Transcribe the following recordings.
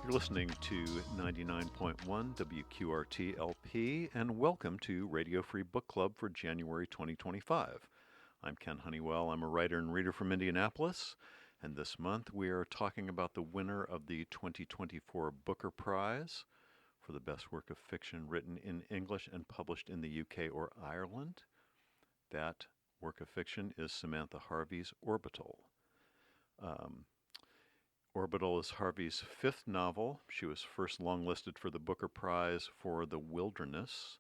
You're listening to 99.1 WQRT LP, and welcome to Radio Free Book Club for January 2025. I'm Ken Honeywell. I'm a writer and reader from Indianapolis, and this month we are talking about the winner of the 2024 Booker Prize for the best work of fiction written in English and published in the UK or Ireland. That work of fiction is Samantha Harvey's Orbital. Orbital is Harvey's fifth novel. She was first longlisted for the Booker Prize for The Wilderness,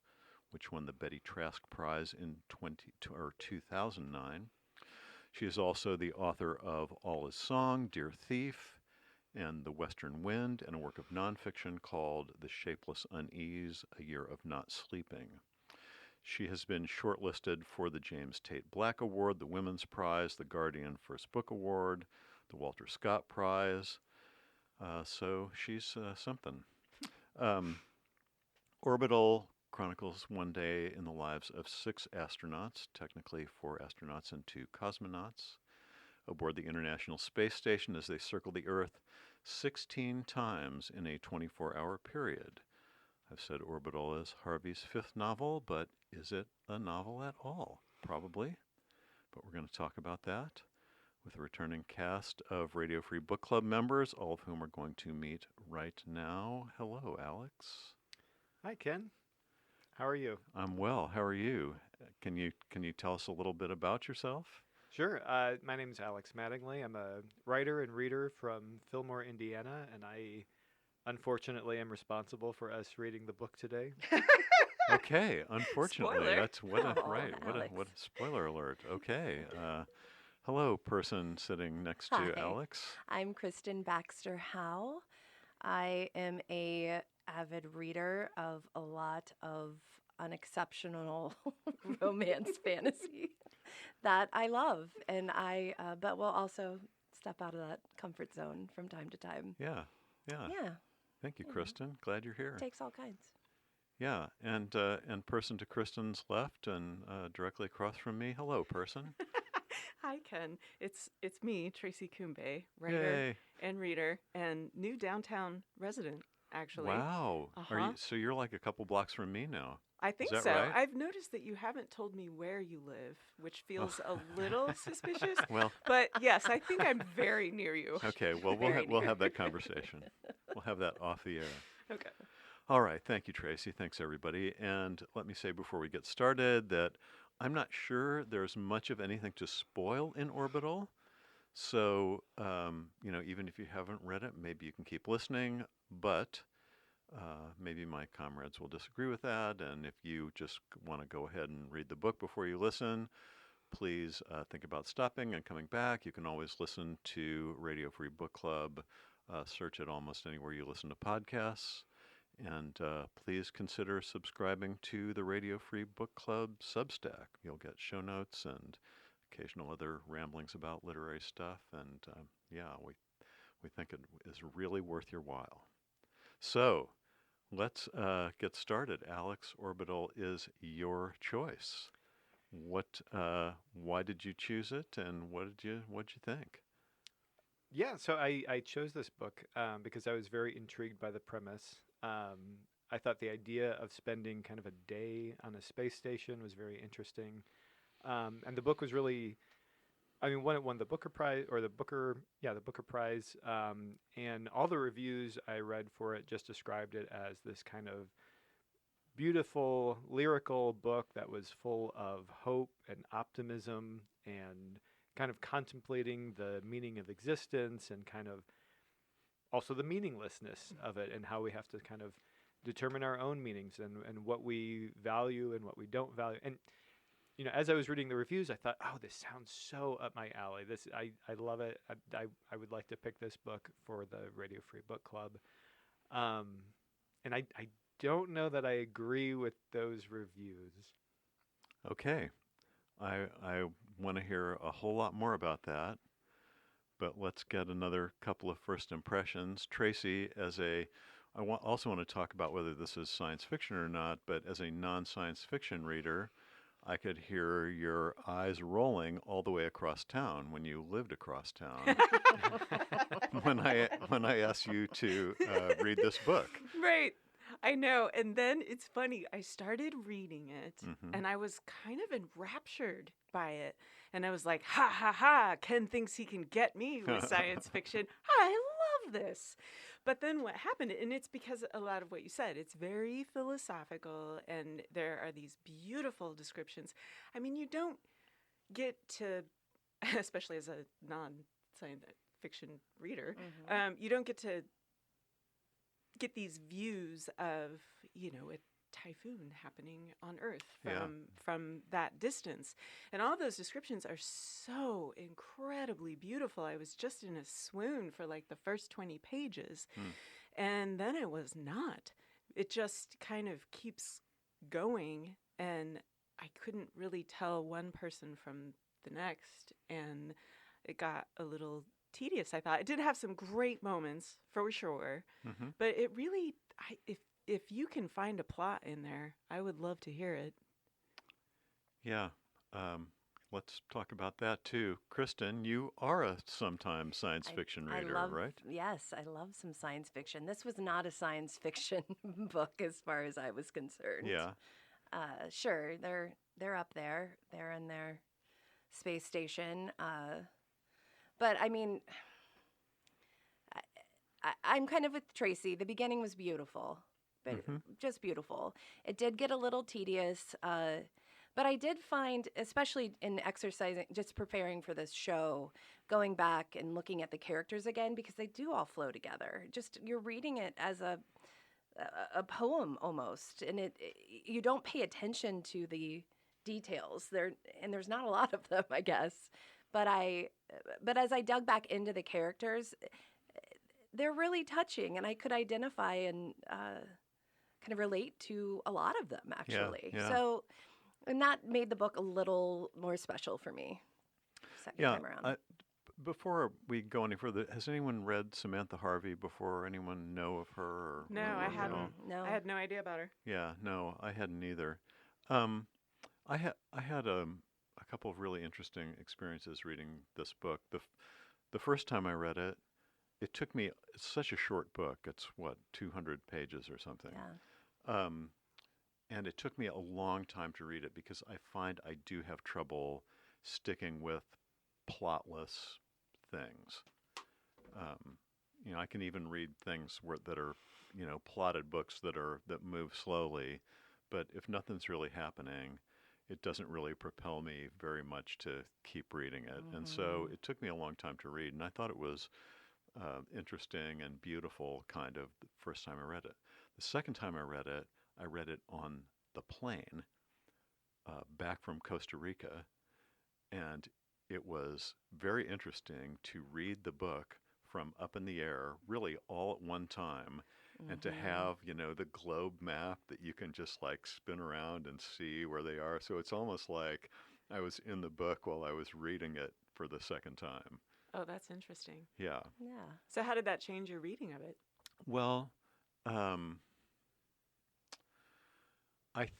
which won the Betty Trask Prize in 2009. She is also the author of All Is Song, Dear Thief, and The Western Wind, and a work of nonfiction called The Shapeless Unease, A Year of Not Sleeping. She has been shortlisted for the James Tate Black Award, the Women's Prize, the Guardian First Book Award, the Walter Scott Prize. So she's something. Orbital chronicles one day in the lives of 6 astronauts, technically 4 astronauts and 2 cosmonauts, aboard the International Space Station as they circle the Earth 16 times in a 24-hour period. I've said Orbital is Harvey's fifth novel, but is it a novel at all? Probably. But we're going to talk about that with a returning cast of Radio Free Book Club members, all of whom are going to meet right now. Hello, Alex. Hi, Ken. How are you? I'm well. How are you? Can you tell us a little bit about yourself? Sure. My name is Alex Mattingly. I'm a writer and reader from Fillmore, Indiana, and I, unfortunately, am responsible for us reading the book today. Okay. Unfortunately, Spoiler. that's what a Alex. what a spoiler alert. Okay. Hello, person sitting next to Hi. Alex. I'm Kristin Baxter-Howell. I am a avid reader of a lot of unexceptional romance fantasy that I love, and but will also step out of that comfort zone from time to time. Yeah. Yeah, Thank you, Kristin. Glad you're here. takes all kinds. Yeah, and person to Kristin's left and directly across from me. Hello, person. Hi, Ken. It's me, Traci Cumbay, writer Yay. and reader, and new downtown resident, actually. Wow. Uh-huh. So you're like a couple blocks from me now. I think that so. right? I've noticed that you haven't told me where you live, which feels a little suspicious. Well, But yes, I think I'm very near you. okay. Well, we'll have that conversation. We'll have that off the air. Okay. All right. Thank you, Traci. Thanks, everybody. And let me say before we get started that I'm not sure there's much of anything to spoil in Orbital. So, even if you haven't read it, maybe you can keep listening. But maybe my comrades will disagree with that. And if you just want to go ahead and read the book before you listen, please think about stopping and coming back. You can always listen to Radio Free Book Club. Search it almost anywhere you listen to podcasts. And please consider subscribing to the Radio Free Book Club Substack. You'll get show notes and occasional other ramblings about literary stuff. And we think it is really worth your while. So let's get started. Alex, Orbital is your choice. Why did you choose it, and what'd you think? Yeah, so I chose this book because I was very intrigued by the premise. I thought the idea of spending kind of a day on a space station was very interesting. And the book was really, it won the Booker Prize, or the Booker Prize. And all the reviews I read for it just described it as this kind of beautiful, lyrical book that was full of hope and optimism and kind of contemplating the meaning of existence and kind of also the meaninglessness of it and how we have to kind of determine our own meanings and what we value and what we don't value. And, as I was reading the reviews, I thought, oh, this sounds so up my alley. I love it. I would like to pick this book for the Radio Free Book Club. And I don't know that I agree with those reviews. Okay. I want to hear a whole lot more about that, but let's get another couple of first impressions. Traci, also want to talk about whether this is science fiction or not, but as a non-science fiction reader, I could hear your eyes rolling all the way across town when you lived across town when I asked you to read this book. Right. I know. And then it's funny. I started reading it Mhm. and I was kind of enraptured by it. And I was like, ha ha ha, Ken thinks he can get me with science fiction. I love this. But then what happened, and it's because a lot of what you said, it's very philosophical and there are these beautiful descriptions. I mean, you don't get to, especially as a non-science fiction reader, you don't get to get these views of, a typhoon happening on Earth from that distance. And all those descriptions are so incredibly beautiful. I was just in a swoon for like the first 20 pages. And then I was not. It just kind of keeps going, and I couldn't really tell one person from the next, and it got a little tedious, I thought. It did have some great moments, for sure, but it really, if you can find a plot in there, I would love to hear it. Yeah. Let's talk about that too. Kristin, you are a sometimes science fiction reader, right? Yes, I love some science fiction. This was not a science fiction book as far as I was concerned. Yeah. Sure, they're up there. They're in their space station. But I mean, I'm kind of with Traci. The beginning was beautiful, but just beautiful. It did get a little tedious, but I did find, especially in exercising, just preparing for this show, going back and looking at the characters again, because they do all flow together. Just you're reading it as a poem almost, and you don't pay attention to the details there, and there's not a lot of them, I guess. But as I dug back into the characters, they're really touching, and I could identify and kind of relate to a lot of them, actually. Yeah. So, and that made the book a little more special for me second time around. Before we go any further, has anyone read Samantha Harvey before? Anyone know of her? No, I hadn't. No. I had no idea about her. Yeah, no, I hadn't either. I had a couple of really interesting experiences reading this book. The first time I read it, it took me. It's such a short book. It's 200 pages or something. Yeah. And it took me a long time to read it because I find I do have trouble sticking with plotless things. I can even read things that are, plotted books that move slowly, but if nothing's really happening, it doesn't really propel me very much to keep reading it. And so it took me a long time to read, and I thought it was interesting and beautiful kind of the first time I read it. The second time I read it on the plane back from Costa Rica, and it was very interesting to read the book from up in the air, really all at one time, and to have, the globe map that you can just like spin around and see where they are. So it's almost like I was in the book while I was reading it for the second time. Oh, that's interesting. Yeah. Yeah. So how did that change your reading of it? Well, I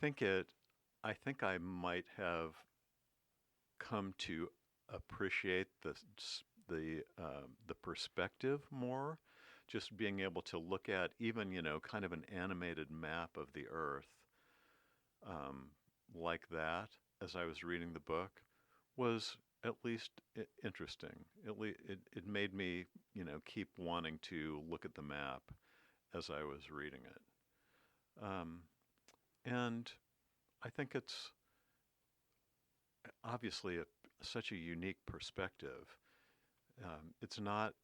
think I might have come to appreciate the perspective more, just being able to look at even kind of an animated map of the Earth like that as I was reading the book was at least interesting. It made me keep wanting to look at the map as I was reading it. And I think it's obviously such a unique perspective. It's not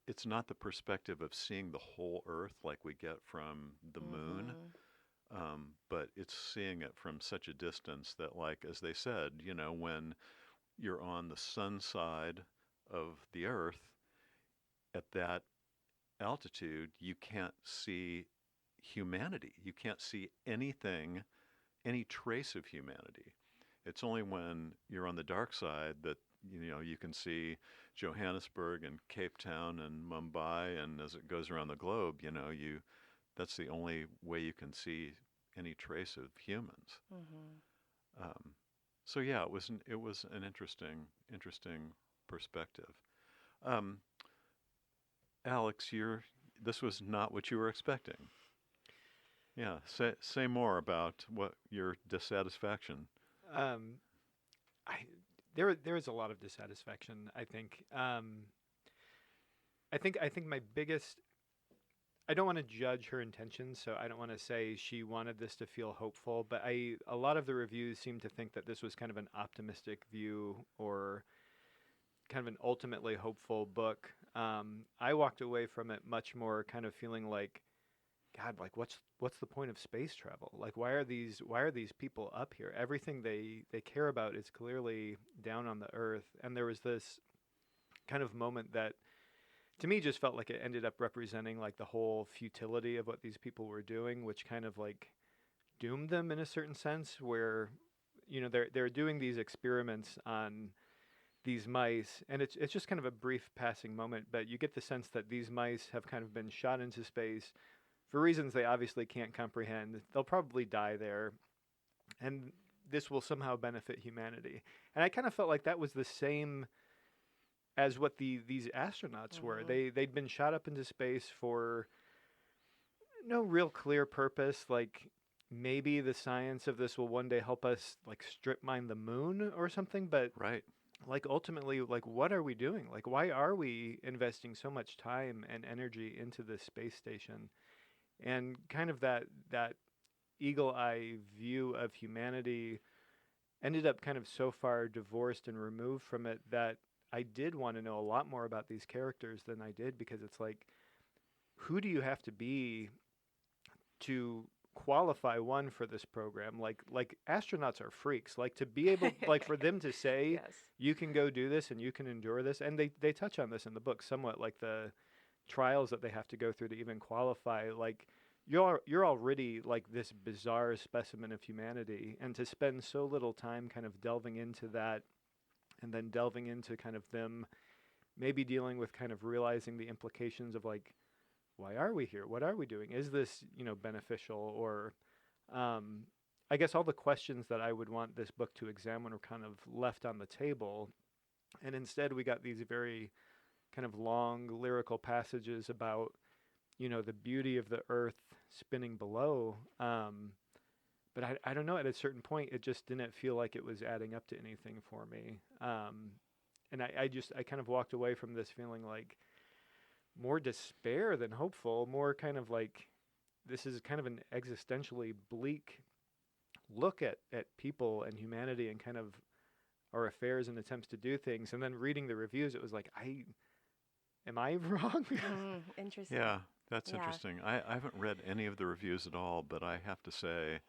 the perspective of seeing the whole Earth like we get from the moon, but it's seeing it from such a distance that, like as they said, when you're on the sun side of the Earth at that altitude, you can't see humanity. You can't see anything, any trace of humanity. It's only when you're on the dark side that you can see Johannesburg and Cape Town and Mumbai, and as it goes around the globe, that's the only way you can see any trace of humans. So yeah, it was an interesting perspective. Um, Alex, this was not what you were expecting. Yeah, say more about what your dissatisfaction. Um, I there is a lot of dissatisfaction. I think. I think my biggest. I don't want to judge her intentions, so I don't want to say she wanted this to feel hopeful. But a lot of the reviews seem to think that this was kind of an optimistic view or kind of an ultimately hopeful book. I walked away from it much more kind of feeling like, God, like what's the point of space travel? Like why are these people up here? Everything they care about is clearly down on the Earth. And there was this kind of moment that to me just felt like it ended up representing like the whole futility of what these people were doing, which kind of like doomed them in a certain sense where they're doing these experiments on these mice, and it's just kind of a brief passing moment, but you get the sense that these mice have kind of been shot into space for reasons they obviously can't comprehend. They'll probably die there, and this will somehow benefit humanity. And I kind of felt like that was the same as what these astronauts were. They'd been shot up into space for no real clear purpose, like maybe the science of this will one day help us like strip mine the moon or something, but Right. like ultimately, like what are we doing? Like why are we investing so much time and energy into this space station? And kind of that eagle eye view of humanity ended up kind of so far divorced and removed from it that I did want to know a lot more about these characters than I did, because it's like, who do you have to be to qualify one for this program? Like astronauts are freaks. Like to be able, like for them to say, Yes. you can go do this and you can endure this, and they touch on this in the book somewhat, like the trials that they have to go through to even qualify. Like you're already like this bizarre specimen of humanity, and to spend so little time kind of delving into that, and then delving into kind of them maybe dealing with kind of realizing the implications of like, why are we here? What are we doing? Is this, beneficial? Or I guess all the questions that I would want this book to examine were kind of left on the table. And instead we got these very kind of long lyrical passages about, the beauty of the earth spinning below. But I don't know, at a certain point, it just didn't feel like it was adding up to anything for me. And I kind of walked away from this feeling like more despair than hopeful, more kind of like this is kind of an existentially bleak look at people and humanity and kind of our affairs and attempts to do things. And then reading the reviews, it was like, am I wrong? Interesting. Yeah, that's Yeah. interesting. I haven't read any of the reviews at all, but I have to say,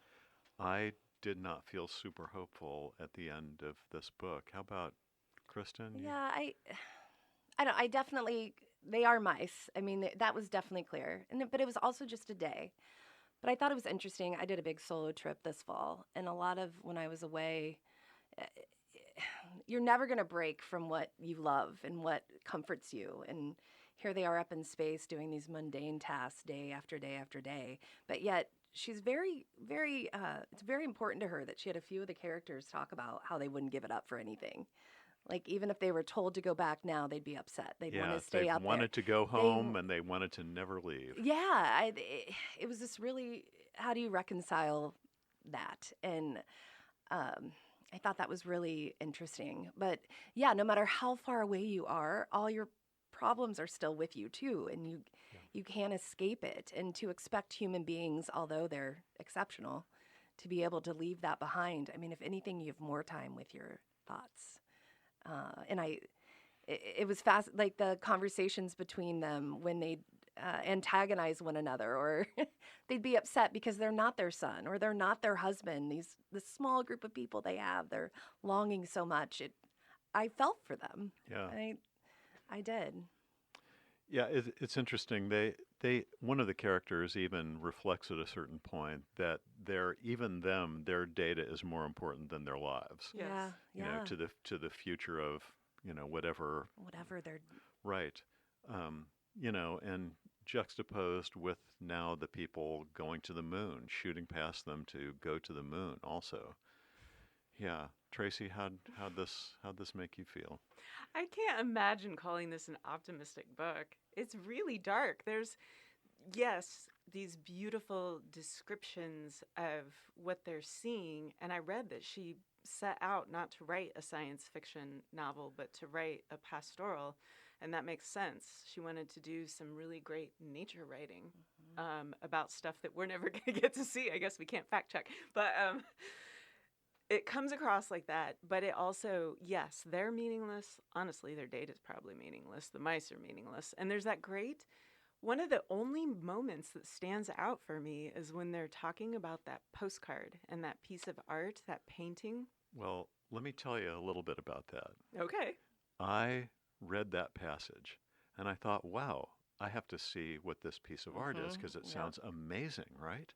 I did not feel super hopeful at the end of this book. How about Kristin? Yeah, I don't. I definitely. They are mice. I mean, that was definitely clear. But it was also just a day. But I thought it was interesting. I did a big solo trip this fall, and a lot of when I was away, eh, you're never going to break from what you love and what comforts you. And here they are up in space doing these mundane tasks day after day after day. But yet she's very, very, it's very important to her that she had a few of the characters talk about how they wouldn't give it up for anything. Like even if they were told to go back now, they'd be upset. They'd want Yeah, to stay they up there. wanted to go home and they wanted to never leave. Yeah, it was this really, how do you reconcile that? And I thought that was really interesting. But yeah, no matter how far away you are, all your problems are still with you too, and you can't escape it. And to expect human beings, although they're exceptional, to be able to leave that behind. I mean, if anything, you have more time with your thoughts. And it was fast, like the conversations between them when they antagonize one another, or they'd be upset because they're not their son or they're not their husband. This small group of people they have, they're longing so much. I felt for them. Yeah. I did. Yeah, it's interesting. They one of the characters even reflects at a certain point that their data is more important than their lives. Yes. Yeah. You know, to the future of, whatever Whatever they're. right. And juxtaposed with now the people going to the moon, shooting past them to go to the moon also. Yeah, Traci, how'd this make you feel? I can't imagine calling this an optimistic book. It's really dark. There's, yes, these beautiful descriptions of what they're seeing. And I read that she set out not to write a science fiction novel, but to write a pastoral. And that makes sense. She wanted to do some really great nature writing about stuff that we're never going to get to see. I guess we can't fact check. But it comes across like that. But it also, yes, they're meaningless. Honestly, their date is probably meaningless. The mice are meaningless. And there's that great, one of the only moments that stands out for me is when they're talking about that postcard and that piece of art, that painting. Well, let me tell you a little bit about that. Okay. I read that passage and I thought, wow, I have to see what this piece of art is because it sounds amazing, right?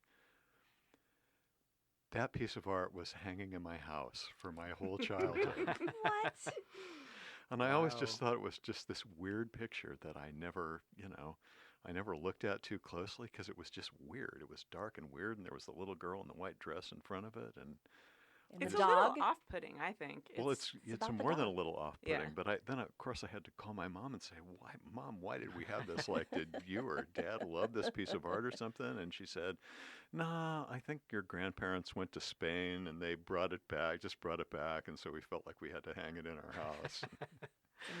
That piece of art was hanging in my house for my whole childhood. What? And I always just thought it was just this weird picture that I never looked at too closely because it was just weird. It was dark and weird, and there was the little girl in the white dress in front of it, and it's the a dog. little off-putting, I think. Well, it's about the more than a dog. little off-putting. Yeah. But then of course I had to call my mom and say, "Why, Mom? Why did we have this? Like, did you or Dad love this piece of art or something?" And she said, "Nah, I think your grandparents went to Spain and they brought it back, and so we felt like we had to hang it in our house."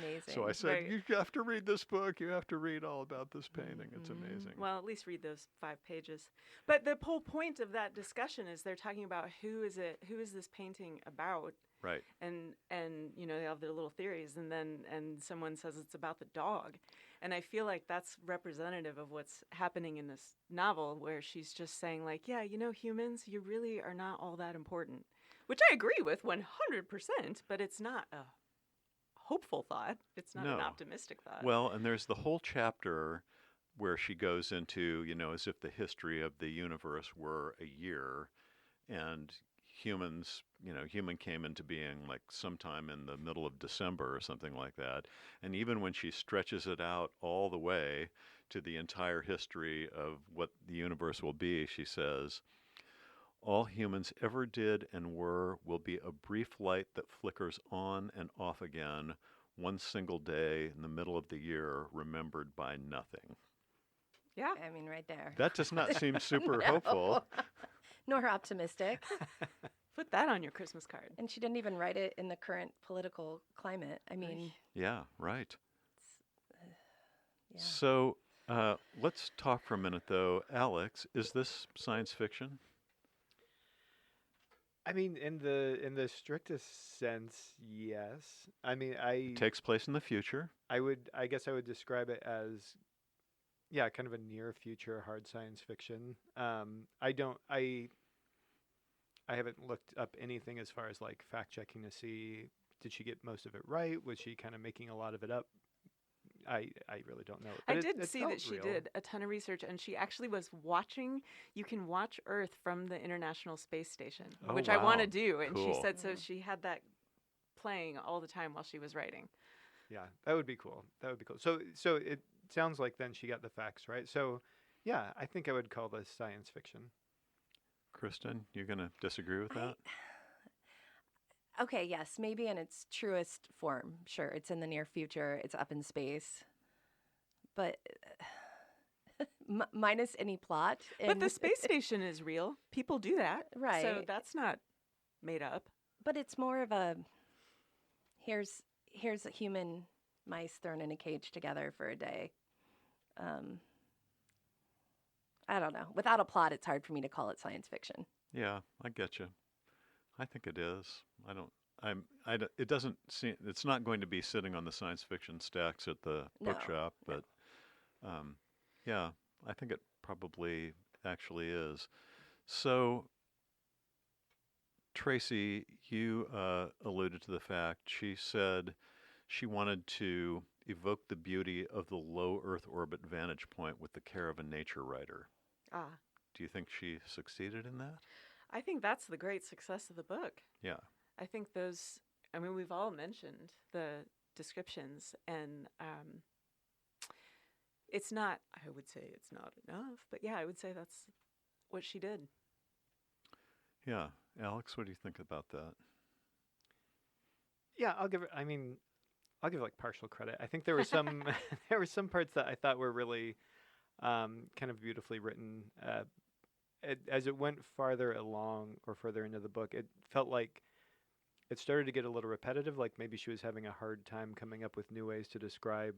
Amazing. So I said, Right. "You have to read this book. You have to read all about this painting. It's amazing." Well, at least read those 5 pages. But the whole point of that discussion is they're talking about who is this painting about? Right. And you know, they have their little theories, and someone says it's about the dog. And I feel like that's representative of what's happening in this novel, where she's just saying, like, yeah, you know, humans, you really are not all that important. Which I agree with 100%, but it's not a hopeful thought. It's not an No. optimistic thought. Well, and there's the whole chapter where she goes into, as if the history of the universe were a year, and human came into being like sometime in the middle of December or something like that. And even when she stretches it out all the way to the entire history of what the universe will be, she says, "All humans ever did and were will be a brief light that flickers on and off again, one single day in the middle of the year, remembered by nothing." yeah. I mean, right there. That does not seem super No. hopeful. Nor optimistic. Put that on your Christmas card. And she didn't even write it in the current political climate. I mean, Yeah, right. yeah. So let's talk for a minute, though. Alex, is this science fiction? I mean, in the strictest sense, yes. I mean, It takes place in the future. I guess I would describe it as, yeah, kind of a near future hard science fiction. I haven't looked up anything as far as like fact checking to see, did she get most of it right? Was she kind of making a lot of it up? I really don't know. But I it did see that felt she real. did a ton of research, and she actually was watching. You can watch Earth from the International Space Station, Oh, which I want wow. to do. And Cool. she said so she had that playing all the time while she was writing. Yeah, that would be cool. That would be cool. So it sounds like then she got the facts right. So yeah, I think I would call this science fiction. Kristen, you're going to disagree with that? Okay, yes, maybe in its truest form. Sure, it's in the near future, it's up in space. But minus any plot. But and- the space station is real. People do that. So Right. that's not made up. But it's more of a here's a human mice thrown in a cage together for a day. I don't know. Without a plot, it's hard for me to call it science fiction. Yeah, I get you. I think it is. It doesn't seem, it's not going to be sitting on the science fiction stacks at the No, bookshop, but yeah, I think it probably actually is. So, Traci, you alluded to the fact she said she wanted to evoke the beauty of the low Earth orbit vantage point with the care of a nature writer. Ah, Do you think she succeeded in that? I think that's the great success of the book. Yeah. I think we've all mentioned the descriptions, and it's not, I would say it's not enough, but yeah, I would say that's what she did. Yeah. Alex, what do you think about that? Yeah, I'll give it. I mean, I'll give like partial credit. I think there were some there were some parts that I thought were really kind of beautifully written. As it went farther along or further into the book, it felt like it started to get a little repetitive. Like maybe she was having a hard time coming up with new ways to describe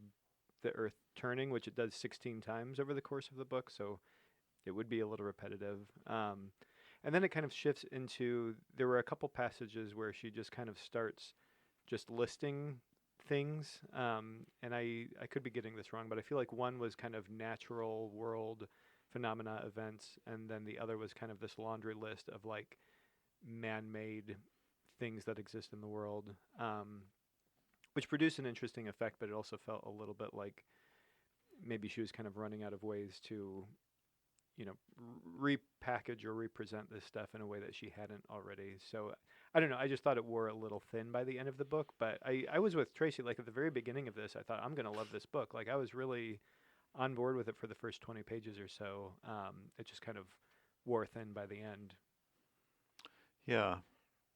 the Earth turning, which it does 16 times over the course of the book. So it would be a little repetitive. And then it kind of shifts into, there were a couple passages where she just kind of starts just listing things. And I could be getting this wrong, but I feel like one was kind of natural world phenomena, events, and then the other was kind of this laundry list of like man-made things that exist in the world, which produced an interesting effect, but it also felt a little bit like maybe she was kind of running out of ways to, you know, repackage or represent this stuff in a way that she hadn't already. So I don't know. I just thought it wore a little thin by the end of the book. But I was with Traci, like at the very beginning of this, I thought, I'm going to love this book. Like I was really on board with it for the first 20 pages or so. It just kind of wore thin by the end. Yeah.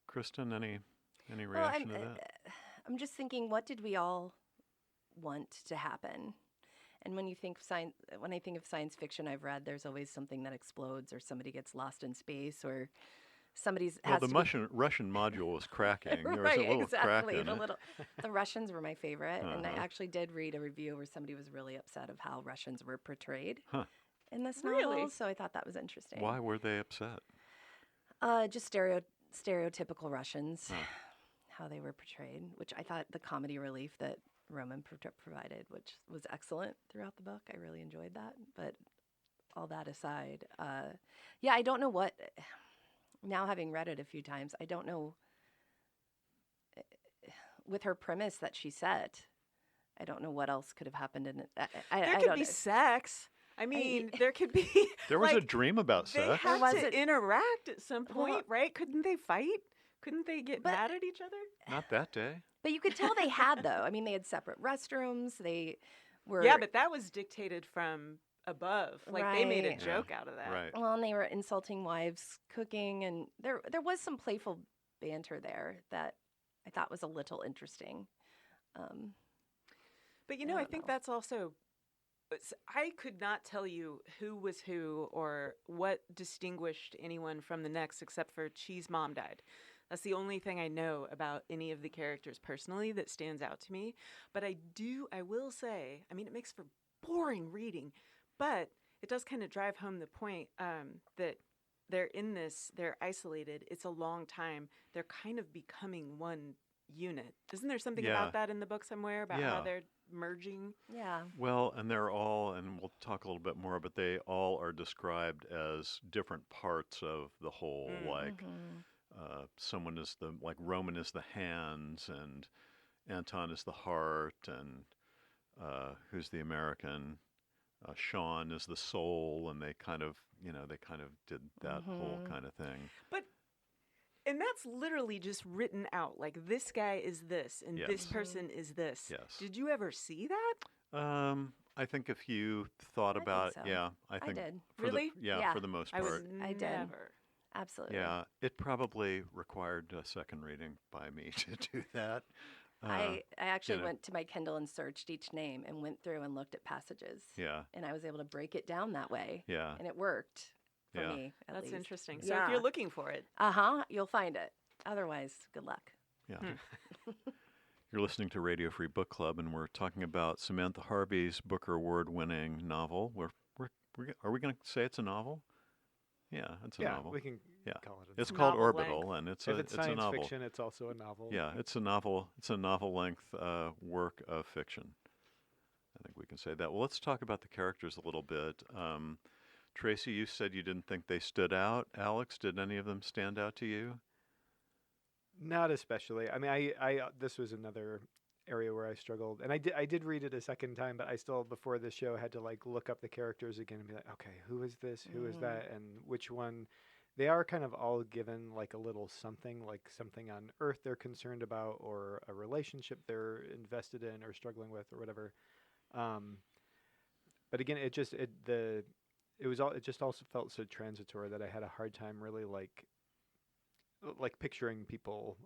Kristin, any reaction to that? I'm just thinking, what did we all want to happen? And when you think when I think of science fiction I've read, there's always something that explodes, or somebody gets lost in space, or somebody's. Well, the Russian module was cracking. There was right, a little exactly. crack in it. The Russians were my favorite, and I Uh-huh. actually did read a review where somebody was really upset of how Russians were portrayed Huh. in this Really? novel. So I thought that was interesting. Why were they upset? Just stereotypical Russians, Huh. how they were portrayed, which I thought the comedy relief that Roman provided, which was excellent throughout the book. I really enjoyed that. But all that aside, yeah, I don't know what. Now having read it a few times, I don't know. With her premise that she set, I don't know what else could have happened in it. There could be sex. I mean, there could be. There was a like, dream about They sex. have was to it- interact at some point, Well- right? Couldn't they fight? Couldn't they get But- mad at each other? Not that day. But you could tell they had, though. I mean, they had separate restrooms. They were. Yeah, but that was dictated from above. Like they made a Right. joke out of that. Right. Well, and they were insulting wives, cooking, and there was some playful banter there that I thought was a little interesting. But I I don't think know. that's also. I could not tell you who was who or what distinguished anyone from the next, except for Cheese Mom died. That's the only thing I know about any of the characters personally that stands out to me. But I will say, I mean, it makes for boring reading, but it does kind of drive home the point that they're in this, they're isolated. It's a long time. They're kind of becoming one unit. Isn't there something Yeah. about that in the book somewhere about Yeah. how they're merging? Yeah. Well, and they're all, and we'll talk a little bit more, but they all are described as different parts of the whole. Like Mhm. someone is like Roman is the hands, and Anton is the heart, and who's the American? Sean is the soul, and they kind of did that whole Mhm. kind of thing. And that's literally just written out. Like, this guy is this, and this Yes. person is this. Yes. Did you ever see that? I think if you thought I think about, so. yeah, I I think did. for Really? yeah, for the most I was part. I did. never. Absolutely. Yeah, it probably required a second reading by me to do that. I actually know. went to my Kindle and searched each name and went through and looked at passages. Yeah, And I was able to break it down that way. yeah, And it worked for Yeah. me, at That's least. interesting. So Yeah. if you're looking for it, You'll find it. Otherwise, good luck. yeah. Hmm. You're listening to Radio Free Book Club, and we're talking about Samantha Harvey's Booker Award-winning novel. Are we going to say it's a novel? Yeah, it's a Yeah, novel. we can Yeah. call it a It's novel. called Novel Orbital, length. and it's If a it's it's a science novel. fiction, it's also a novel. Yeah, it's a novel. It's a novel-length work of fiction. I think we can say that. Well, let's talk about the characters a little bit. Traci, you said you didn't think they stood out. Alex, did any of them stand out to you? Not especially. I mean, I this was another area where I struggled, and I did read it a second time, but I still before the show had to like look up the characters again and be like, okay, who is this? Who is that? And which one? They are kind of all given like a little something, like something on Earth they're concerned about, or a relationship they're invested in or struggling with, or whatever. But again, it just it just also felt so transitory that I had a hard time really like like picturing people,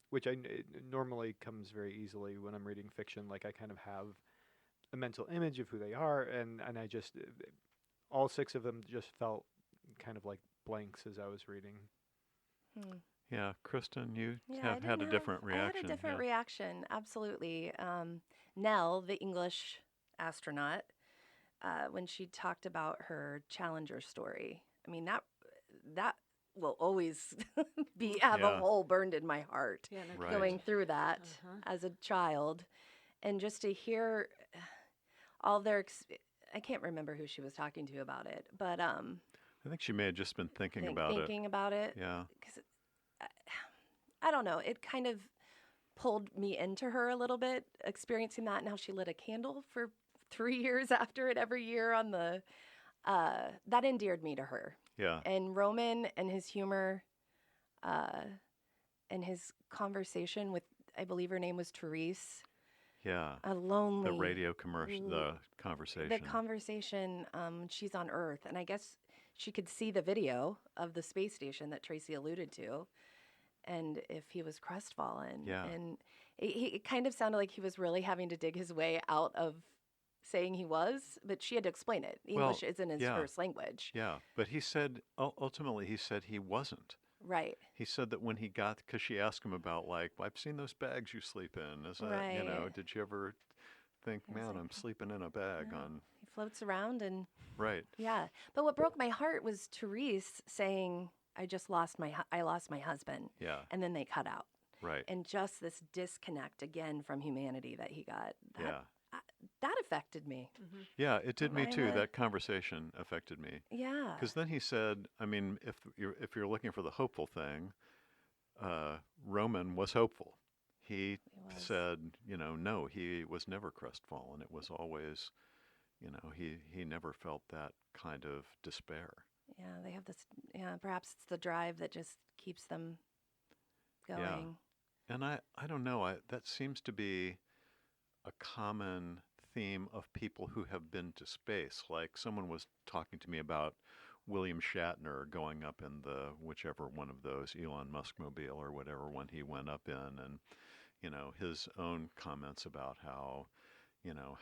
which it normally comes very easily when I'm reading fiction. Like I kind of have a mental image of who they are, and I just all 6 of them just felt kind of like blanks as I was reading. Hmm. Yeah, Kristin, you Yeah, have had a different reaction. I had a different yeah. reaction, absolutely. Nell, the English astronaut, when she talked about her Challenger story, I mean that will always have a Yeah. hole burned in my heart. Yeah, no Right. Going through that Uh-huh. as a child, and just to hear all their I can't remember who she was talking to about it, but I think she may have just been thinking about it. thinking about it, Yeah. because I don't know, it kind of pulled me into her a little bit, experiencing that. Now she lit a candle for 3 years after it every year on the that endeared me to her. Yeah. And Roman and his humor, and his conversation with, I believe her name was Therese, Yeah. a lonely The radio commercial, the conversation. the conversation, she's on Earth, and I guess she could see the video of the space station that Traci alluded to, and if he was crestfallen. Yeah. And it kind of sounded like he was really having to dig his way out of saying he was, but she had to explain it. English isn't his yeah. first language. Yeah, but he said, ultimately, he said he wasn't. Right. He said that when he got, because she asked him about, like, I've seen those bags you sleep in. Is that, Right. did you ever think, He was man, like, I'm sleeping in a bag yeah. on, He floats around and right. yeah. But what broke my heart was Therese saying, I lost my husband. Yeah, And then they cut out. right. And just this disconnect again from humanity that he got. Yeah. That affected me. Mm-hmm. Yeah, it did me I'm too. a- That conversation affected me. Yeah. Because then he said, I mean, if you're looking for the hopeful thing, Roman was hopeful. He was. said, no, he was never crestfallen. It was always, he never felt that kind of despair. Yeah, they have this. Yeah, perhaps it's the drive that just keeps them going. Yeah. And I don't know. That seems to be a common theme of people who have been to space. Like someone was talking to me about William Shatner going up in the whichever one of those, Elon Musk mobile or whatever one he went up in, and his own comments about how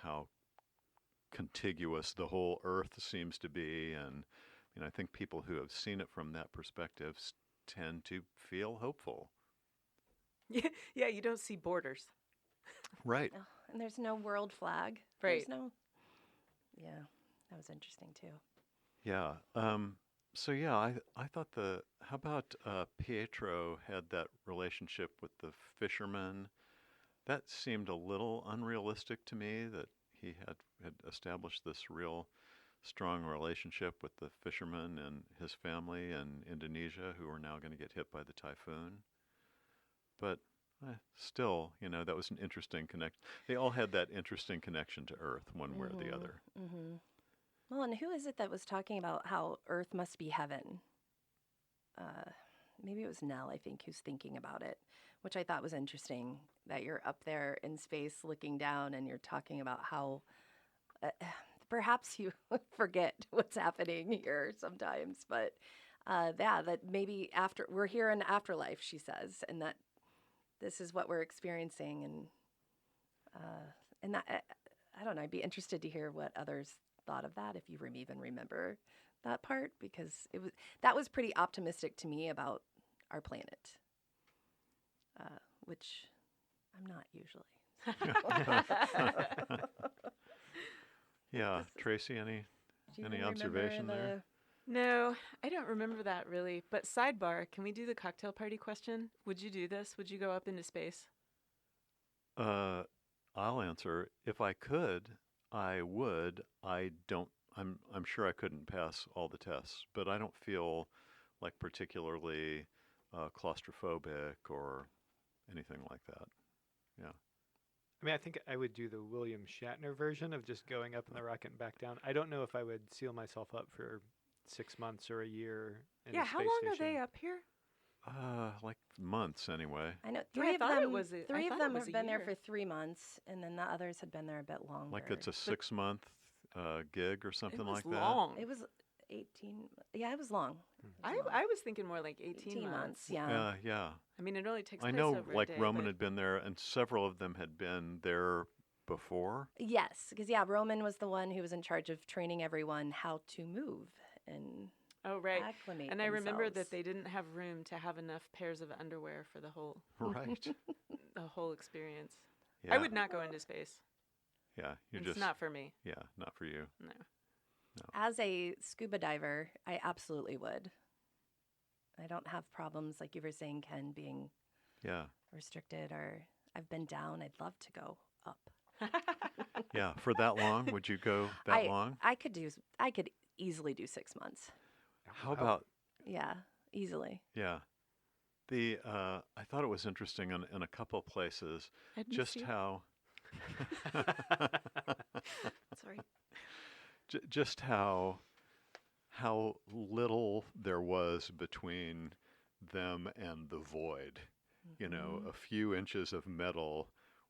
how contiguous the whole Earth seems to be, and I think people who have seen it from that perspective tend to feel hopeful. Yeah, you don't see borders. Right. Oh, and there's no world flag. Right. There's no. Yeah, that was interesting too. Yeah. So yeah, I thought how about Pietro had that relationship with the fisherman? That seemed a little unrealistic to me, that he had established this real strong relationship with the fisherman and his family in Indonesia, who are now going to get hit by the typhoon. But still, that was an interesting connection. They all had that interesting connection to Earth, one way or the other. Mm-hmm. Well, and who is it that was talking about how Earth must be heaven? Maybe it was Nell, I think, who's thinking about it, which I thought was interesting, that you're up there in space looking down and you're talking about how perhaps you forget what's happening here sometimes. But that maybe we're here in afterlife, she says, and that this is what we're experiencing. And that, I don't know, I'd be interested to hear what others thought of that, if you even remember that part, because that was pretty optimistic to me about our planet, which I'm not usually. Yeah, Traci, any Do you Any even observation remember there? No, I don't remember that really. But sidebar, can we do the cocktail party question? Would you do this? Would you go up into space? I'll answer. If I could, I would. I don't. I'm sure I couldn't pass all the tests, but I don't feel like particularly claustrophobic or anything like that. Yeah. I mean, I think I would do the William Shatner version of just going up in the rocket and back down. I don't know if I would seal myself up for 6 months or a year in Yeah, a how space long station. are they up here? Like months anyway. I know Yeah, three I of thought it them. was a- I Three of thought it them was have a been there year. for 3 months, and then the others had been there a bit longer. Like it's a 6-month gig or It something was like that. long. It was. 18. Yeah, it was long. I was thinking more like 18 months. Yeah. Yeah. I mean, it only takes I place know, over like a day. Roman but- had been there, and several of them had been there before. Yes, because Roman was the one who was in charge of training everyone how to move and Oh, right. acclimate. And I remember themselves. that they didn't have room to have enough pairs of underwear for the Right. whole experience. Yeah. I would not go into space. Yeah. You're It's just not for me. Yeah, not for you. No. As a scuba diver, I absolutely would. I don't have problems, like you were saying, Ken, being Yeah. restricted, or I've been down. I'd love to go up. Yeah. For that long, would you go that long? I could easily do 6 months. How about Yeah, easily. yeah. I thought it was interesting in a couple of places I'd miss just you. how Sorry. just how little there was between them and the void. You know, a few inches of metal,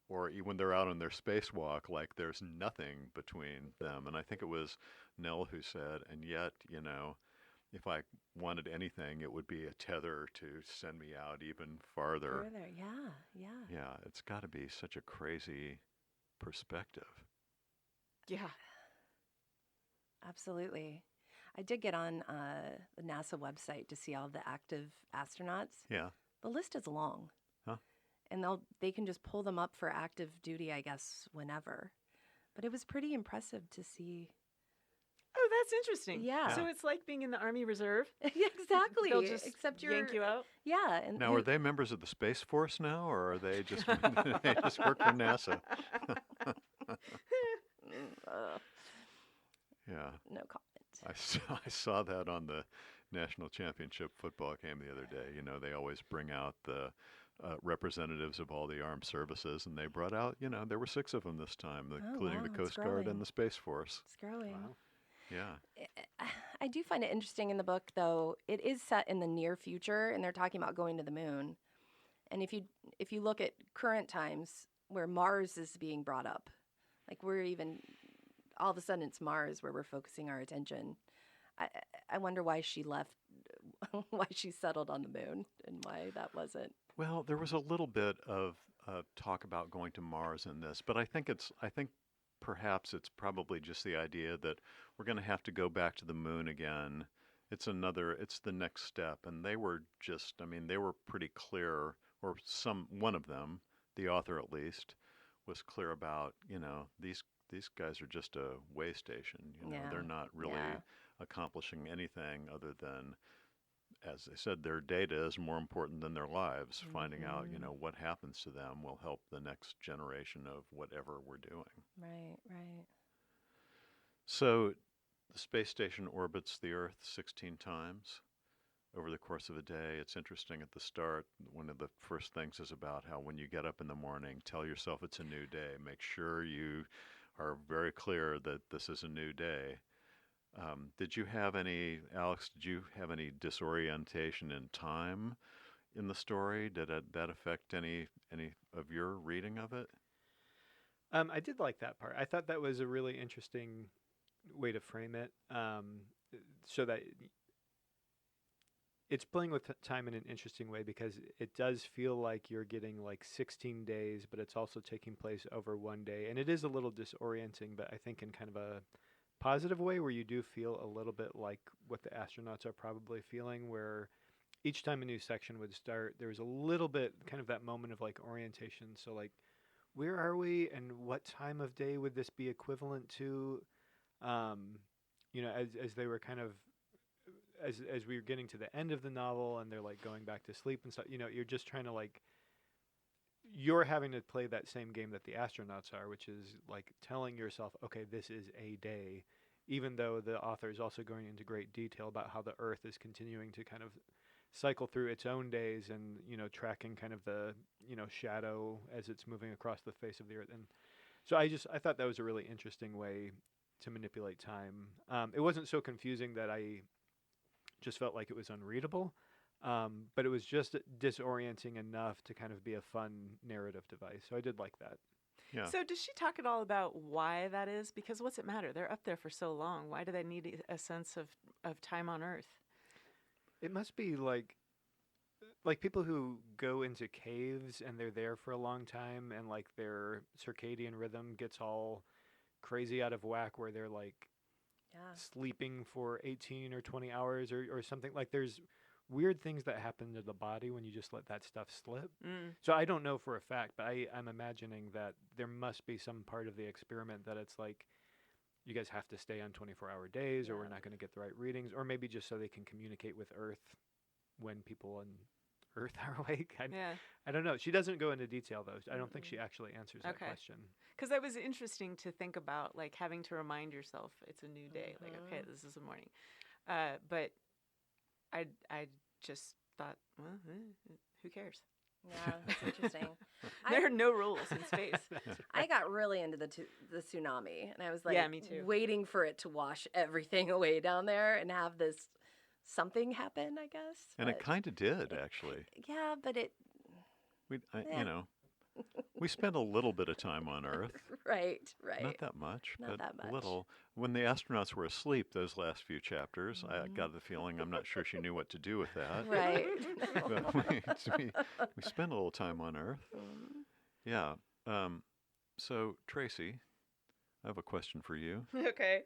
or when they're out on their spacewalk, like there's nothing between them. And I think it was Nell who said, and yet, you know, if I wanted anything, it would be a tether to send me out even farther. Further, yeah. Yeah, it's got to be such a crazy perspective. Yeah. Absolutely. I did get on the NASA website to see all the active astronauts. Yeah. The list is long. Huh. And they can just pull them up for active duty, I guess, whenever. But it was pretty impressive to see. Oh, that's interesting. Yeah. So it's like being in the Army Reserve. Yeah, exactly. They'll just Except yank you out. Yeah. And Now, are they members of the Space Force now, or are they just they just work for NASA? Yeah. No comment. I saw that on the national championship football game the other day. You know, they always bring out the representatives of all the armed services, and they brought out, you know, there were 6 of them this time, including wow, the it's Coast Guard growing. and the Space Force. It's growing. Wow. Yeah. I do find it interesting in the book, though. It is set in the near future, and they're talking about going to the moon. And if you look at current times where Mars is being brought up, like we're even all of a sudden it's Mars where we're focusing our attention. I wonder why she left, why she settled on the moon, and why that wasn't. Well, there was a little bit of talk about going to Mars in this, but I think perhaps it's probably just the idea that we're going to have to go back to the moon again. It's the next step, and they were pretty clear, or one of them, the author at least, was clear about, you know, these guys are just a way station. You know, Yeah. they're not really Yeah. accomplishing anything other than, as they said, their data is more important than their lives. Finding out, you know, what happens to them will help the next generation of whatever we're doing. Right. So the space station orbits the Earth 16 times over the course of a day. It's interesting at the start, one of the first things is about how when you get up in the morning, tell yourself it's a new day. Make sure you are very clear that this is a new day. Alex, did you have any disorientation in time in the story? Did that affect any of your reading of it? I did like that part. I thought that was a really interesting way to frame it, so that it's playing with time in an interesting way, because it does feel like you're getting like 16 days, but it's also taking place over one day. And it is a little disorienting, but I think in kind of a positive way, where you do feel a little bit like what the astronauts are probably feeling, where each time a new section would start, there was a little bit kind of that moment of like orientation. So like, where are we, and what time of day would this be equivalent to? You know, as they were kind of, as we were getting to the end of the novel and they're like going back to sleep and stuff, you know, you're just trying to like, you're having to play that same game that the astronauts are, which is like telling yourself, okay, this is a day, even though the author is also going into great detail about how the Earth is continuing to kind of cycle through its own days, and, you know, tracking kind of the, you know, shadow as it's moving across the face of the Earth. And so I thought that was a really interesting way to manipulate time. It wasn't so confusing that I just felt like it was unreadable, but it was just disorienting enough to kind of be a fun narrative device. So I did like that. Yeah. So does she talk at all about why that is? Because what's it matter? They're up there for so long. Why do they need a sense of time on Earth? It must be like people who go into caves and they're there for a long time, and like their circadian rhythm gets all crazy out of whack, where they're like Yeah. sleeping for 18 or 20 hours or something. Like there's weird things that happen to the body when you just let that stuff slip. Mm. So I don't know for a fact, but I'm imagining that there must be some part of the experiment that it's like, you guys have to stay on 24-hour days, or we're Yeah. not going to get the right readings, or maybe just so they can communicate with Earth when people on Earth are awake. Yeah. I don't know. She doesn't go into detail, though. I don't think she actually answers that Okay. question. Because that was interesting to think about, like having to remind yourself it's a new day. Like, okay, this is the morning. But I just thought, well, who cares? Yeah, that's interesting. There are no rules in space. I got really into the tsunami, and I was like, Yeah, me too. waiting for it to wash everything away down there and have this something happen, I guess. And it but- kind of did, actually. Yeah, but it, You know, we spent a little bit of time on Earth. right. Not that much, Not but that much. a little. When the astronauts were asleep, those last few chapters, I got the feeling, I'm not sure she knew what to do with that. Right. But we spent a little time on Earth. Mm. Yeah. So, Traci, I have a question for you. Okay.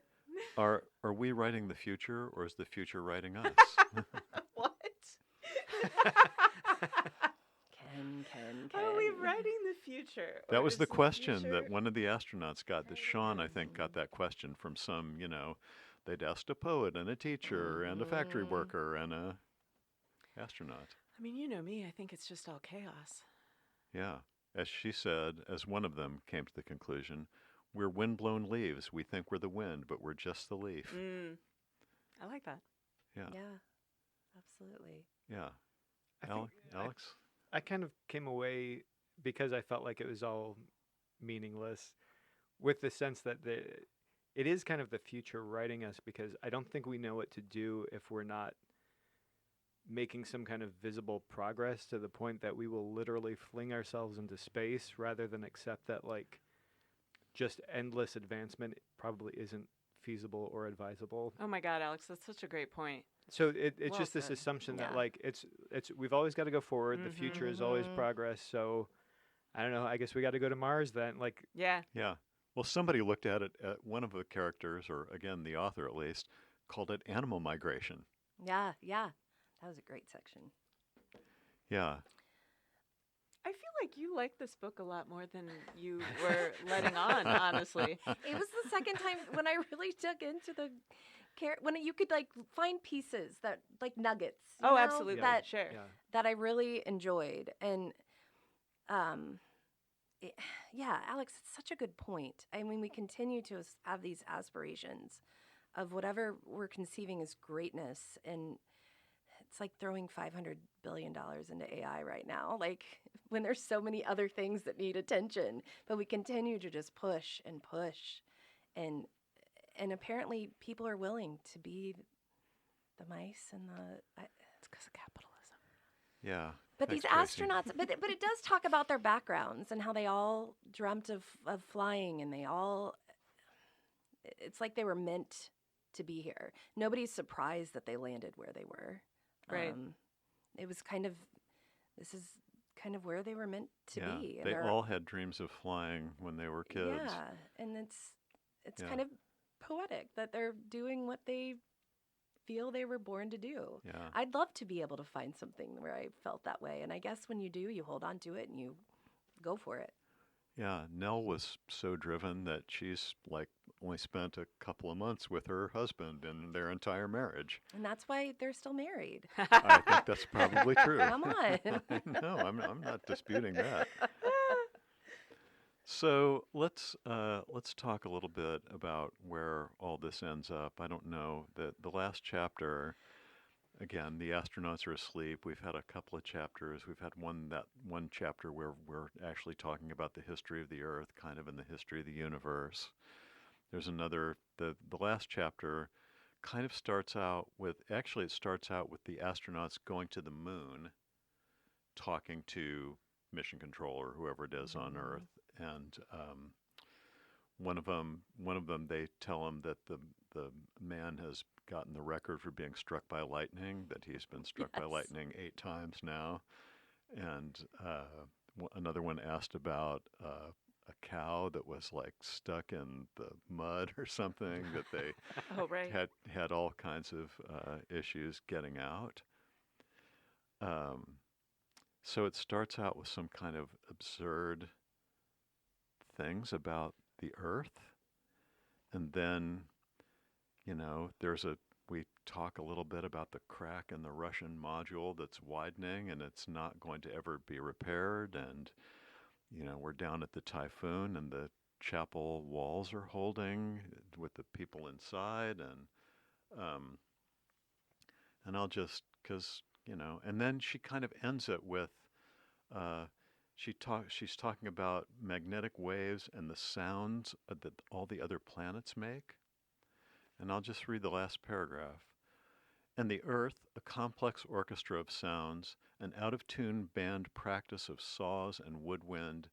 Are we writing the future, or is the future writing us? What? Ken. Are we writing the future? That or was is the question future- that one of the astronauts got. That Sean, I think, got that question from some, they'd asked a poet and a teacher and a factory worker and a astronaut. I mean, you know me. I think it's just all chaos. Yeah. As she said, as one of them came to the conclusion, we're windblown leaves. We think we're the wind, but we're just the leaf. I like that. Yeah. Yeah, absolutely. Yeah. I think Alex? I kind of came away, because I felt like it was all meaningless, with the sense that it is kind of the future writing us, because I don't think we know what to do if we're not making some kind of visible progress to the point that we will literally fling ourselves into space, rather than accept that like just endless advancement probably isn't feasible or advisable. Oh my God, Alex, that's such a great point. So it's Well just this said. assumption that Yeah. like it's we've always got to go forward. The future is always Mhm. progress. So I don't know. I guess we got to go to Mars then. Like, Yeah. Yeah. Well, somebody looked at it, one of the characters, or again, the author at least, called it animal migration. Yeah. That was a great section. Yeah. I feel like you like this book a lot more than you were letting on, honestly. It was the second time when I really dug into the when you could like find pieces that like nuggets. you Oh, know, absolutely. That Sure. yeah. that I really enjoyed. And yeah, Alex, it's such a good point. I mean, we continue to have these aspirations of whatever we're conceiving as greatness, and it's like throwing $500 billion into AI right now, like when there's so many other things that need attention, but we continue to just push and push. And apparently people are willing to be the mice and It's because of capitalism. Yeah. but Thanks, these Traci. astronauts, but it does talk about their backgrounds and how they all dreamt of flying, and it's like they were meant to be here. Nobody's surprised that they landed where they were. Right. It was this is kind of where they were meant to Yeah. be. And They they're- all had dreams of flying when they were kids. Yeah, and it's Yeah. kind of poetic that they're doing what they feel they were born to do. Yeah. I'd love to be able to find something where I felt that way. And I guess when you do, you hold on to it and you go for it. Yeah. Nell was so driven that she's like only spent a couple of months with her husband in their entire marriage. And that's why they're still married. I think that's probably true. Come on. No, I'm not disputing that. So let's talk a little bit about where all this ends up. I don't know that the last chapter, again, the astronauts are asleep. We've had a couple of chapters. We've had one chapter where we're actually talking about the history of the Earth, kind of in the history of the universe. There's another. The last chapter kind of starts out with the astronauts going to the moon, talking to mission control or whoever it is on Earth. and one of them, they tell him that the man has gotten the record for being struck by lightning. That he's been struck by Yes. lightning 8 times now, and another one asked about a cow that was like stuck in the mud or something that they Oh, right. had all kinds of issues getting out. So it starts out with some kind of absurd things about the Earth, and then, we talk a little bit about the crack in the Russian module that's widening, and it's not going to ever be repaired, and, we're down at the Typhoon, and the chapel walls are holding with the people inside, and I'll just, because, and then she kind of ends it with, she's talking about magnetic waves and the sounds that all the other planets make. And I'll just read the last paragraph. And the Earth, a complex orchestra of sounds, an out-of-tune band practice of saws and woodwind,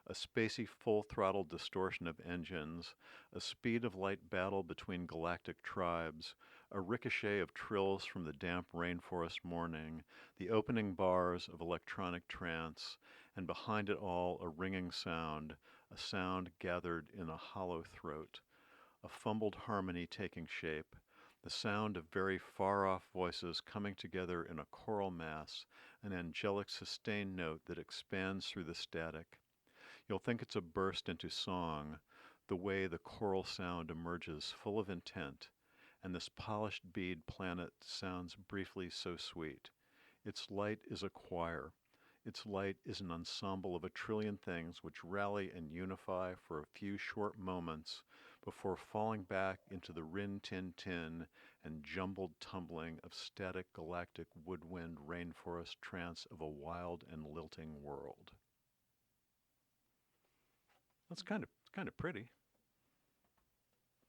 a spacey full-throttle distortion of engines, a speed-of-light battle between galactic tribes, a ricochet of trills from the damp rainforest morning, the opening bars of electronic trance, and behind it all a ringing sound, a sound gathered in a hollow throat, a fumbled harmony taking shape, the sound of very far-off voices coming together in a choral mass, an angelic sustained note that expands through the static. You'll think it's a burst into song, the way the choral sound emerges full of intent, and this polished bead planet sounds briefly so sweet. Its light is a choir. Its light is an ensemble of a trillion things which rally and unify for a few short moments before falling back into the rin-tin-tin and jumbled tumbling of static galactic woodwind rainforest trance of a wild and lilting world. That's kind of pretty.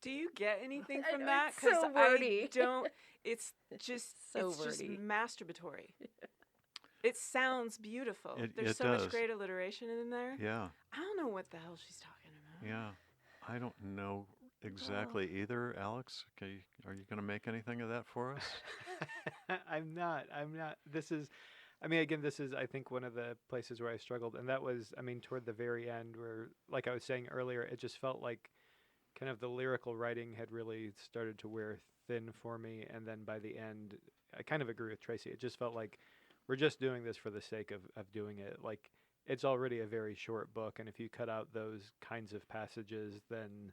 Do you get anything I from know, that? it's so wordy. I don't. It's just So it's just wordy. masturbatory. It sounds beautiful. There's It so does. much great alliteration in there. Yeah, I don't know what the hell she's talking about. yeah. I don't know exactly either, Alex. Okay, are you going to make anything of that for us? I'm not. This is, again, this is, I think, one of the places where I struggled. And that was, toward the very end where, like I was saying earlier, it just felt like kind of the lyrical writing had really started to wear thin for me. And then by the end, I kind of agree with Traci. It just felt like we're just doing this for the sake of doing it. Like, it's already a very short book. And if you cut out those kinds of passages, then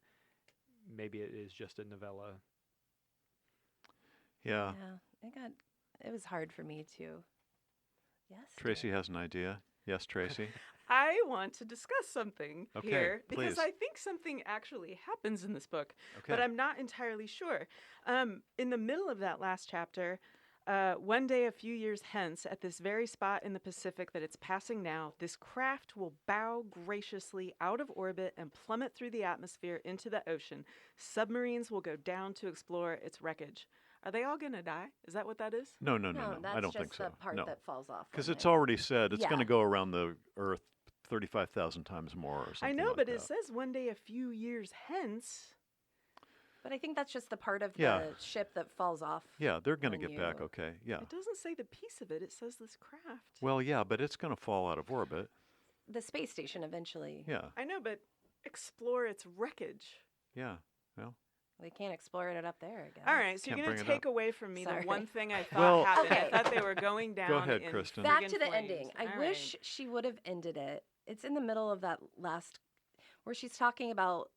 maybe it is just a novella. Yeah. It was hard for me too. Yes. Traci has an idea. Yes, Traci. I want to discuss something Okay, here because please. I think something actually happens in this book, Okay. but I'm not entirely sure. In the middle of that last chapter, one day a few years hence, at this very spot in the Pacific that it's passing now, this craft will bow graciously out of orbit and plummet through the atmosphere into the ocean. Submarines will go down to explore its wreckage. Are they all going to die? Is that what that is? No. That's I don't just think so. the part No, that falls off. because from it's it. already said it's Yeah. going to go around the Earth 35,000 times more or something. I know, like but that. it says one day a few years hence. But I think that's just the part of Yeah. the ship that falls off. Yeah, they're going to when get back. you- Okay. Yeah. It doesn't say the piece of it. It says this craft. Well, yeah, but it's going to fall out of orbit. The space station eventually. Yeah. I know, but explore its wreckage. Yeah. Well. They can't explore it up there again. All right, so Can't you're going bring to it take up. away from me Sorry. the one thing I thought Well- happened. Okay. I thought they were going down. ahead, in Kristin. Back friggin' to the flames. ending. I All wish right. she would have ended it. It's in the middle of that last, where she's talking about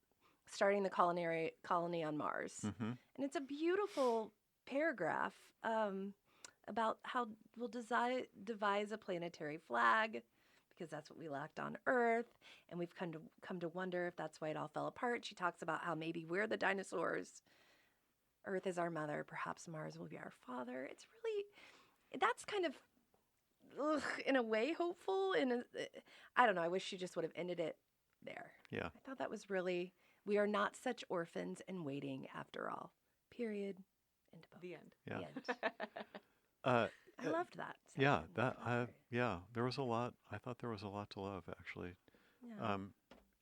starting the colony on Mars, Mm-hmm. and it's a beautiful paragraph about how we'll devise a planetary flag, because that's what we lacked on Earth, and we've come to wonder if that's why it all fell apart. She talks about how maybe we're the dinosaurs. Earth is our mother. Perhaps Mars will be our father. It's really, that's kind of, in a way, hopeful. I don't know. I wish she just would have ended it there. Yeah. I thought that was really, we are not such orphans and waiting after all. Period. End of book. The end. Yeah. The end. Uh, I loved that. yeah. section. That. Yeah. There was a lot. I thought there was a lot to love, actually. Yeah.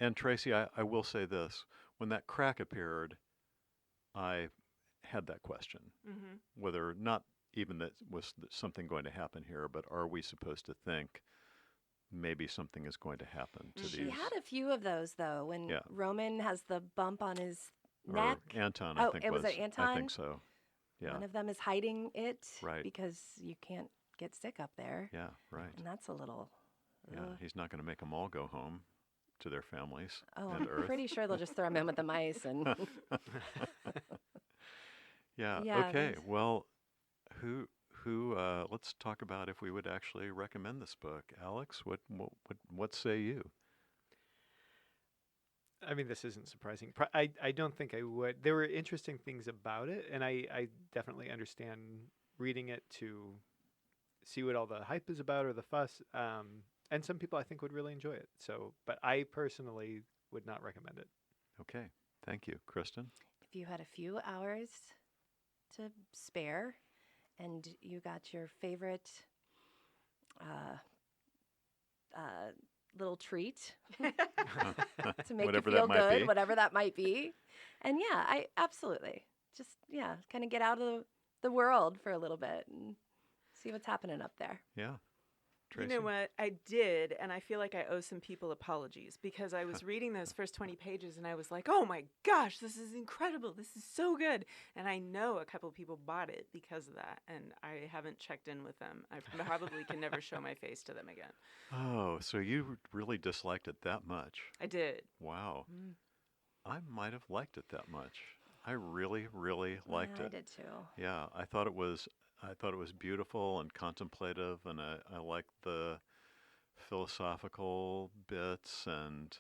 And Traci, I will say this. When that crack appeared, I had that question. Mm-hmm. Whether not even that was something going to happen here, but are we supposed to think maybe something is going to happen to She these? had a few of those though. When Yeah. Roman has the bump on his Or neck. Anton, I Oh, think it was it I Anton? think so. Yeah. One of them is hiding it Right. because you can't get sick up there. Yeah, right. And that's a little. Yeah, he's not going to make them all go home to their families Oh, and I'm Earth. pretty sure they'll just throw him in with the mice and. Yeah. Yeah, Okay. there's- Well, who? Let's talk about if we would actually recommend this book. Alex, what say you? I mean, this isn't surprising. I don't think I would. There were interesting things about it, and I definitely understand reading it to see what all the hype is about or the fuss. And some people I think would really enjoy it. So, but I personally would not recommend it. Okay. Thank you, Kristin. If you had a few hours to spare and you got your favorite little treat to make Whatever you that feel might good, be. whatever that might be. And yeah, I absolutely just, yeah, kind of get out of the world for a little bit and see what's happening up there. Yeah. You Traci? know what? I did, and I feel like I owe some people apologies because I was reading those first 20 pages and I was like, oh my gosh, this is incredible. This is so good. And I know a couple of people bought it because of that, and I haven't checked in with them. I probably can never show my face to them again. Oh, so you really disliked it that much? I did. Wow. Mm. I might have liked it that much. I really, really liked Yeah, it. I did too. Yeah, I thought it was beautiful and contemplative, and I liked the philosophical bits, and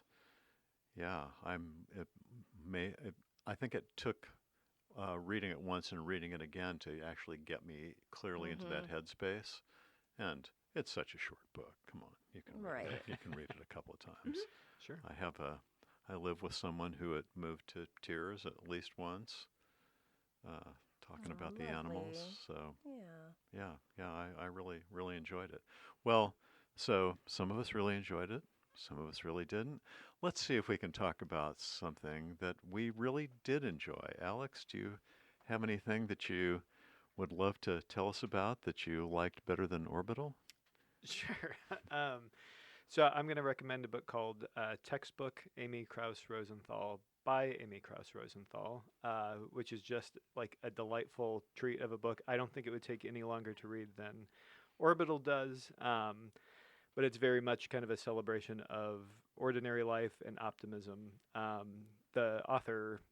yeah, I think it took reading it once and reading it again to actually get me clearly into that headspace. And it's such a short book. Come on, you can read Right. it. You can read it a couple of times. Sure. I live with someone who had moved to tears at least once, talking Oh, about the lovely. animals. So Yeah. I really, really enjoyed it. Well, so some of us really enjoyed it. Some of us really didn't. Let's see if we can talk about something that we really did enjoy. Alex, do you have anything that you would love to tell us about that you liked better than Orbital? Sure. So I'm going to recommend a book called Textbook Amy Krauss Rosenthal by Amy Krauss Rosenthal, which is just like a delightful treat of a book. I don't think it would take any longer to read than Orbital does, but it's very much kind of a celebration of ordinary life and optimism. The author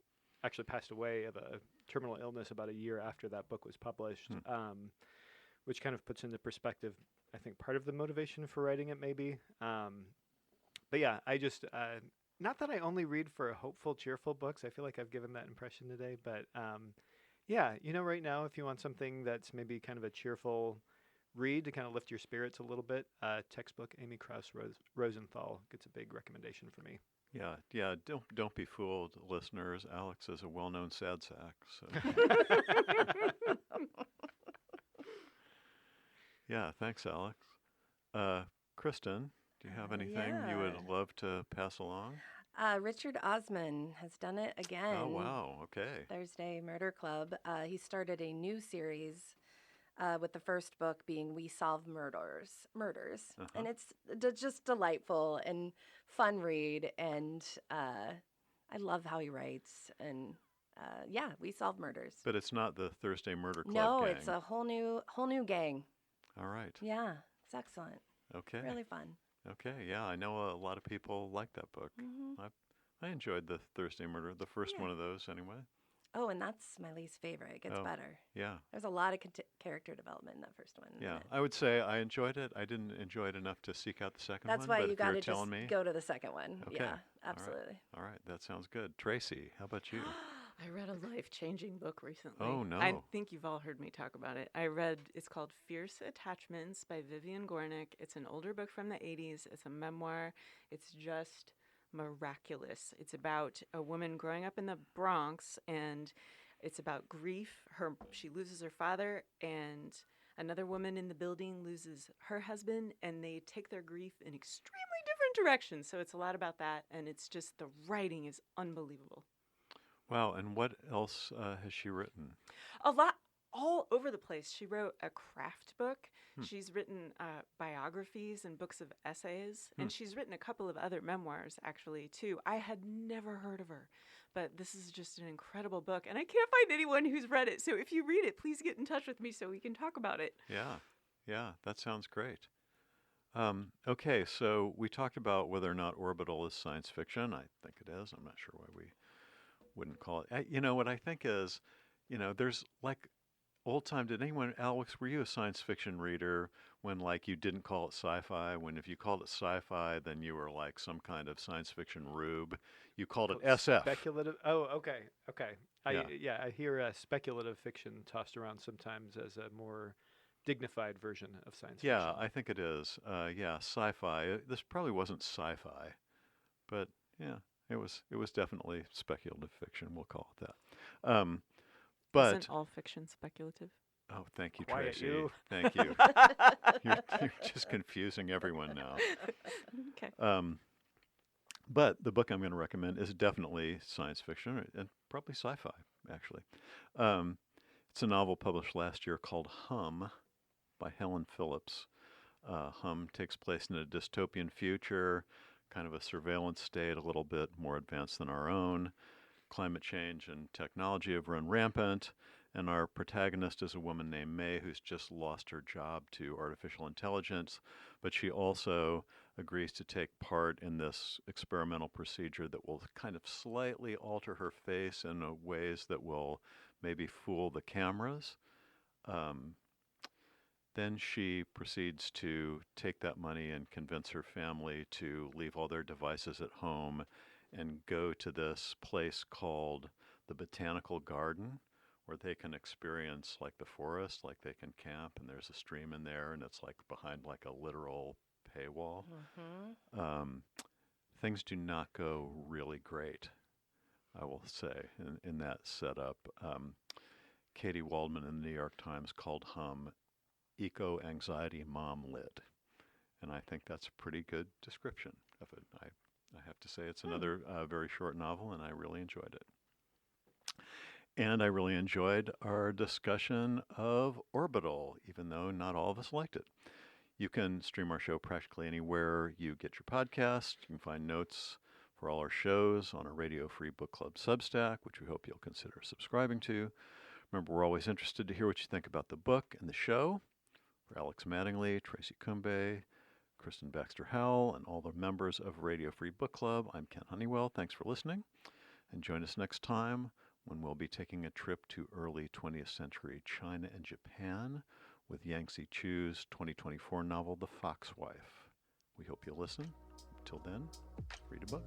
actually passed away of a terminal illness about a year after that book was published, which kind of puts into perspective, I think, part of the motivation for writing it maybe. But yeah, I just, not that I only read for hopeful, cheerful books. I feel like I've given that impression today. But yeah, right now, if you want something that's maybe kind of a cheerful read to kind of lift your spirits a little bit, Textbook Amy Krauss Rosenthal gets a big recommendation for me. Yeah. Don't be fooled, listeners. Alex is a well-known sad sack. So. Yeah, thanks, Alex. Kristen, do you have anything you would Yeah. love to pass along? Richard Osman has done it again. Oh, wow. Okay. Thursday Murder Club. He started a new series with the first book being We Solve Murders. And it's just delightful and fun read. And I love how he writes. And yeah, We Solve Murders. But it's not the Thursday Murder Club No, gang. it's a whole new gang. All right. Yeah, it's excellent. Okay. Really fun. Okay. Yeah, I know a lot of people like that book. I enjoyed the Thursday Murder, the first one of those anyway. Oh, and that's my least favorite. It gets better. Yeah. There's a lot of character development in that first one. Yeah, I would say I enjoyed it. I didn't enjoy it enough to seek out the second That's one. why but you if you're got to just telling me, go to the second one. Okay. Yeah, All right. absolutely. All right, that sounds good. Traci, how about you? I read a life-changing book recently. Oh, no. I think you've all heard me talk about it. It's called Fierce Attachments by Vivian Gornick. It's an older book from the 80s. It's a memoir. It's just miraculous. It's about a woman growing up in the Bronx, and it's about grief. She loses her father, and another woman in the building loses her husband, and they take their grief in extremely different direction. So it's a lot about that, and it's just the writing is unbelievable. Wow. And what else has she written? A lot, all over the place. She wrote a craft book. Hmm. She's written biographies and books of essays, and she's written a couple of other memoirs, actually, too. I had never heard of her, but this is just an incredible book, and I can't find anyone who's read it. So if you read it, please get in touch with me so we can talk about it. Yeah, that sounds great. Okay, so we talked about whether or not Orbital is science fiction. I think it is. I'm not sure why we wouldn't call it. What I think is, there's like old time. Did anyone, Alex, were you a science fiction reader when like you didn't call it sci-fi? When if you called it sci-fi, then you were like some kind of science fiction rube. You called it SF. Speculative. Oh, okay. Yeah. I hear speculative fiction tossed around sometimes as a more dignified version of science fiction. Yeah, I think it is. Sci-fi. This probably wasn't sci-fi, but yeah, it was definitely speculative fiction. We'll call it that. But Isn't all fiction speculative? oh, thank you, Quiet, Traci. you. Thank you. You're just confusing everyone now. Okay. But the book I'm going to recommend is definitely science fiction and probably sci-fi, actually. It's a novel published last year called Hum by Helen Phillips. Hum takes place in a dystopian future, kind of a surveillance state, a little bit more advanced than our own. Climate change and technology have run rampant, and our protagonist is a woman named May who's just lost her job to artificial intelligence, but she also agrees to take part in this experimental procedure that will kind of slightly alter her face in ways that will maybe fool the cameras. Then she proceeds to take that money and convince her family to leave all their devices at home and go to this place called the Botanical Garden, where they can experience like the forest, like they can camp, and there's a stream in there, and it's like behind like a literal paywall. Things do not go really great, I will say, in that setup. Katie Waldman in the New York Times called Hum Eco-Anxiety Mom Lit, and I think that's a pretty good description of it. I have to say it's another very short novel, and I really enjoyed it. And I really enjoyed our discussion of Orbital, even though not all of us liked it. You can stream our show practically anywhere you get your podcast. You can find notes for all our shows on our Radio Free Book Club Substack, which we hope you'll consider subscribing to. Remember, we're always interested to hear what you think about the book and the show. For Alex Mattingly, Traci Cumbay, Kristin Baxter-Howell, and all the members of Radio Free Book Club, I'm Ken Honeywell. Thanks for listening. And join us next time when we'll be taking a trip to early 20th century China and Japan with Yangtze Chu's 2024 novel, The Foxwife. We hope you'll listen. Until then, read a book.